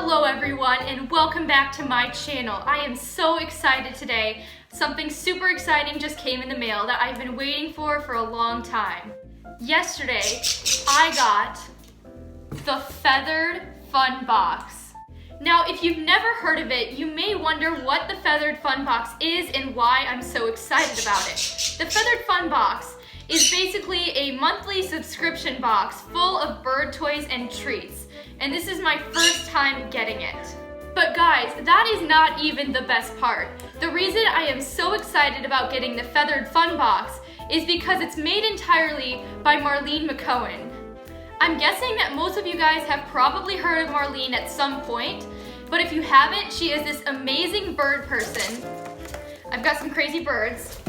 Hello everyone and welcome back to my channel. I am so excited today. Something super exciting just came in the mail that I've been waiting for a long time. Yesterday, I got the Feathered Fun Box. Now, if you've never heard of it, you may wonder what the Feathered Fun Box is and why I'm so excited about it. The Feathered Fun Box is basically a monthly subscription box full of bird toys and treats. And this is my first time getting it. But guys, that is not even the best part. The reason I am so excited about getting the Feathered Fun Box is because it's made entirely by Marlene Mc'Cohen. I'm guessing that most of you guys have probably heard of Marlene at some point, but if you haven't, she is this amazing bird person. I've got some crazy birds,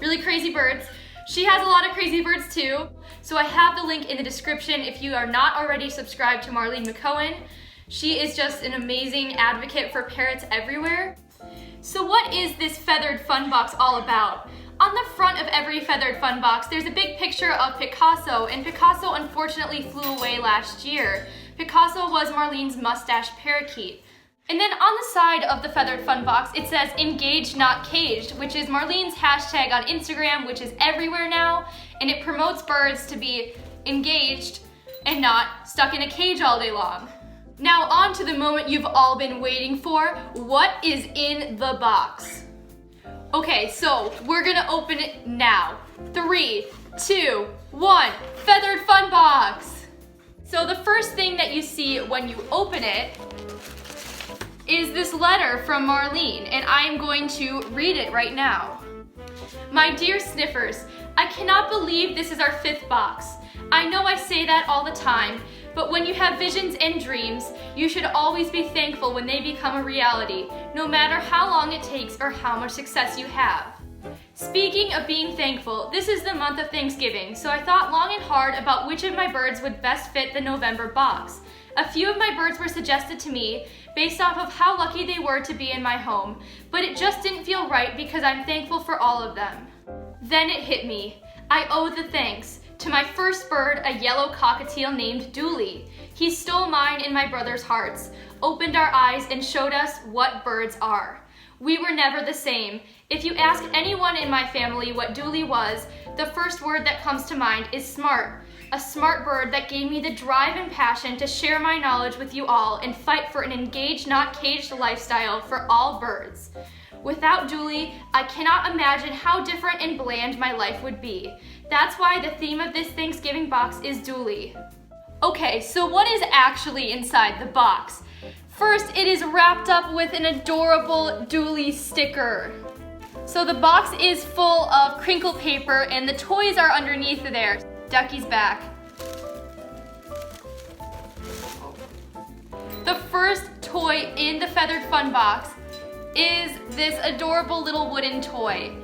really crazy birds. She has a lot of crazy birds too, so I have the link in the description if you are not already subscribed to Marlene Mc'Cohen. She is just an amazing advocate for parrots everywhere. So what is this Feathered Fun Box all about? On the front of every Feathered Fun Box, there's a big picture of Picasso, and Picasso unfortunately flew away last year. Picasso was Marlene's mustache parakeet. And then on the side of the Feathered Fun Box, it says engaged, not caged, which is Marlene's hashtag on Instagram, which is everywhere now, and it promotes birds to be engaged and not stuck in a cage all day long. Now on to the moment you've all been waiting for. What is in the box? Okay, so we're gonna open it now. 3, 2, 1, Feathered Fun Box! So the first thing that you see when you open it is this letter from Marlene, and I am going to read it right now. My dear Sniffers, I cannot believe this is our 5th box. I know I say that all the time, but when you have visions and dreams, you should always be thankful when they become a reality, no matter how long it takes or how much success you have. Speaking of being thankful, this is the month of Thanksgiving, so I thought long and hard about which of my birds would best fit the November box. A few of my birds were suggested to me based off of how lucky they were to be in my home, but it just didn't feel right because I'm thankful for all of them. Then it hit me. I owe the thanks to my first bird, a yellow cockatiel named Dooley. He stole mine and my brother's hearts, opened our eyes, and showed us what birds are. We were never the same. If you ask anyone in my family what Dooley was, the first word that comes to mind is smart. A smart bird that gave me the drive and passion to share my knowledge with you all and fight for an engaged, not caged lifestyle for all birds. Without Dooley, I cannot imagine how different and bland my life would be. That's why the theme of this Thanksgiving box is Dooley. Okay, so what is actually inside the box? First, it is wrapped up with an adorable Dooley sticker. So the box is full of crinkle paper and the toys are underneath there. Ducky's back. The first toy in the Feathered Fun Box is this adorable little wooden toy.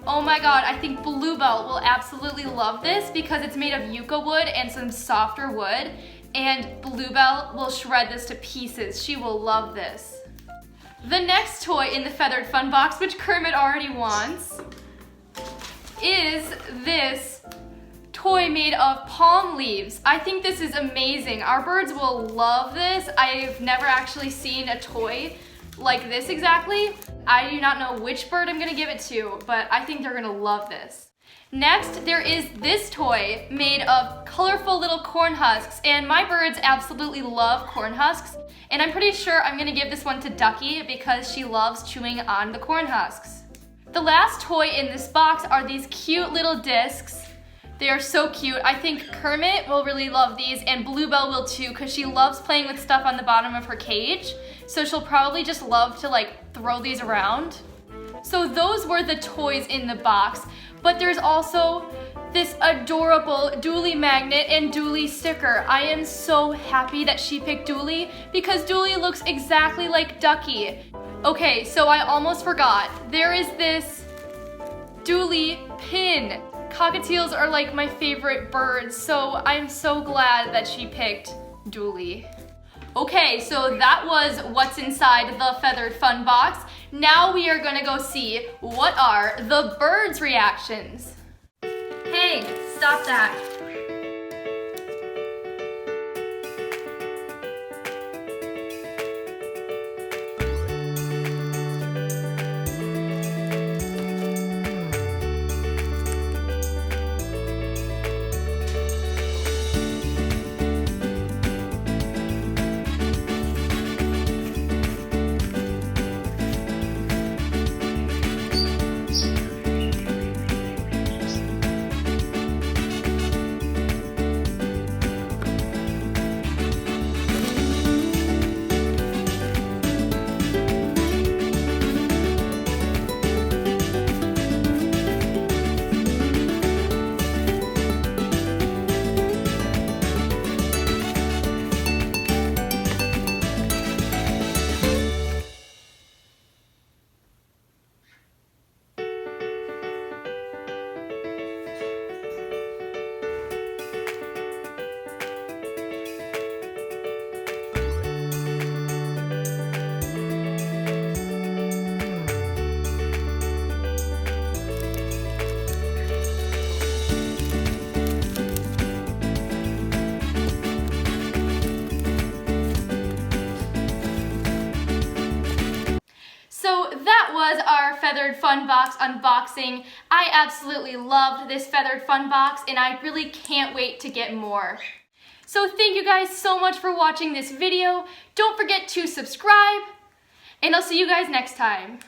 Oh my god, I think Bluebell will absolutely love this because it's made of yucca wood and some softer wood, and Bluebell will shred this to pieces. She will love this. The next toy in the Feathered Fun Box, which Kermit already wants, is this toy made of palm leaves. I think this is amazing. Our birds will love this. I've never actually seen a toy like this exactly. I do not know which bird I'm gonna give it to, but I think they're gonna love this. Next, there is this toy made of colorful little corn husks, and my birds absolutely love corn husks, and I'm pretty sure I'm gonna give this one to Ducky because she loves chewing on the corn husks. The last toy in this box are these cute little discs. They are so cute. I think Kermit will really love these, and Bluebell will too, because she loves playing with stuff on the bottom of her cage. So she'll probably just love to throw these around. So those were the toys in the box, but there's also this adorable Dooley magnet and Dooley sticker. I am so happy that she picked Dooley because Dooley looks exactly like Ducky. Okay, so I almost forgot. There is this Dooley pin. Cockatiels are like my favorite birds, so I'm so glad that she picked Dooley. Okay, so that was what's inside the Feathered Fun Box. Now we are gonna go see what are the birds' reactions. Hey, stop that. that was our Feathered Fun Box unboxing. I absolutely loved this Feathered Fun Box and I really can't wait to get more. So thank you guys so much for watching this video. Don't forget to subscribe and I'll see you guys next time.